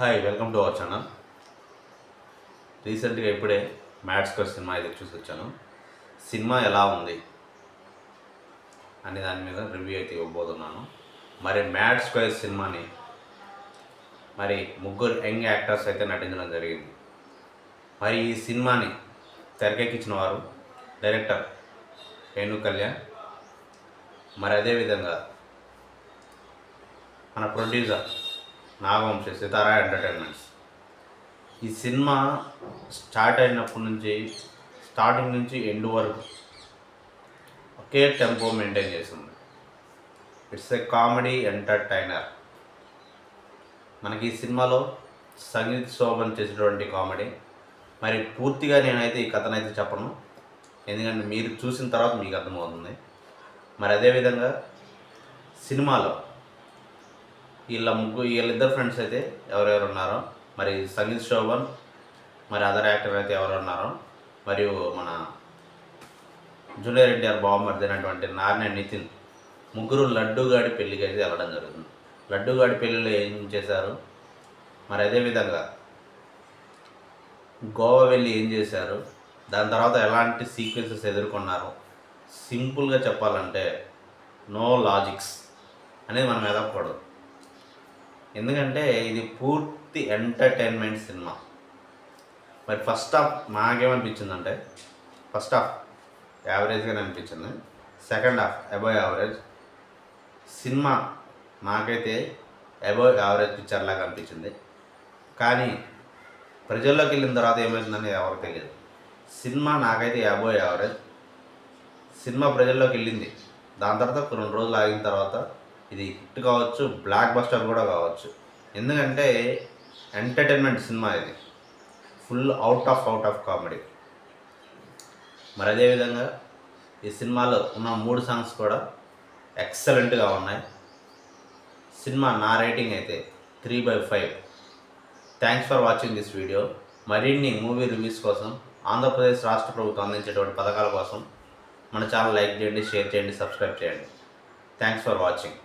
Hi welcome to our channel. రీసెంట్గా ఇప్పుడే mad square cinema అయితే చూసి వచ్చాను. సినిమా ఎలా ఉంది అనే దాని మీద రివ్యూ అయితే ఇవ్వబోతున్నాను. మరి మ్యాడ్ స్క్వేర్ సినిమాని ముగ్గురు యంగ్ యాక్టర్స్ అయితే నటించడం జరిగింది. మరి ఈ సినిమాని తెరకెక్కించిన వారు డైరెక్టర్ వేణు కళ్యాణ్, మరి అదేవిధంగా మన ప్రొడ్యూసర్ నాగవంశీ సితారా ఎంటర్టైన్మెంట్స్. ఈ సినిమా స్టార్టింగ్ నుంచి ఎండ్ వరకు ఒకే టెంపో మెయింటైన్ చేస్తుంది. It's a comedy entertainer. మనకి ఈ సినిమాలో సంగీత్ శోభన్ చేసినటువంటి కామెడీ. మరి పూర్తిగా నేనైతే ఈ కథనైతే చెప్పను, ఎందుకంటే మీరు చూసిన తర్వాత మీకు అర్థమవుతుంది. మరి అదేవిధంగా సినిమాలో వీళ్ళిద్దరు ఫ్రెండ్స్ అయితే ఎవరెవరు ఉన్నారో, మరి సంగీత్ శోభన్, మరి అదర్ యాక్టర్ అయితే ఎవరు ఉన్నారో, మరియు మన జూనియర్ ఎన్టీఆర్ బావమరిది అయినటువంటి నార్నే నితిన్, ముగ్గురు లడ్డూగాడి పెళ్ళికి అయితే వెళ్ళడం జరుగుతుంది. లడ్డూగాడి పెళ్ళిలో ఏం చేశారు, మరి అదేవిధంగా గోవా వెళ్ళి ఏం చేశారు, దాని తర్వాత ఎలాంటి సీక్వెన్సెస్ ఎదుర్కొన్నారు, సింపుల్గా చెప్పాలంటే నో లాజిక్స్ అనేది మనం ఎదగకూడదు. ఎందుకంటే ఇది పూర్తి ఎంటర్టైన్మెంట్ సినిమా. మరి ఫస్ట్ హాఫ్ నాకేమనిపించిందంటే, ఫస్ట్ హాఫ్ యావరేజ్గానే అనిపించింది. Second half above average. Cinema నాకైతే అబవ్ యావరేజ్ పిక్చర్ లాగా అనిపించింది. కానీ ప్రజల్లోకి వెళ్ళిన తర్వాత ఏమవుతుందని ఎవరికి తెలియదు. సినిమా నాకైతే అబవ్ యావరేజ్. సినిమా ప్రజల్లోకి వెళ్ళింది, దాని తర్వాత 2 రోజులు ఆగిన తర్వాత ఇది హిట్ కావచ్చు, బ్లాక్ బస్టర్ కూడా కావచ్చు. ఎందుకంటే ఎంటర్టైన్మెంట్ సినిమా ఇది, ఫుల్ అవుట్ ఆఫ్ కామెడీ. మరి అదేవిధంగా ఈ సినిమాలో ఉన్న 3 సాంగ్స్ కూడా ఎక్సలెంట్గా ఉన్నాయి. సినిమా నా రేటింగ్ అయితే 3/5. Thanks for watching this video. మరిన్ని మూవీ రివ్యూస్ కోసం, ఆంధ్రప్రదేశ్ రాష్ట్ర ప్రభుత్వం అందించేటువంటి పథకాల కోసం మన ఛానల్ లైక్ చేయండి, షేర్ చేయండి, సబ్స్క్రైబ్ చేయండి. Thanks for watching.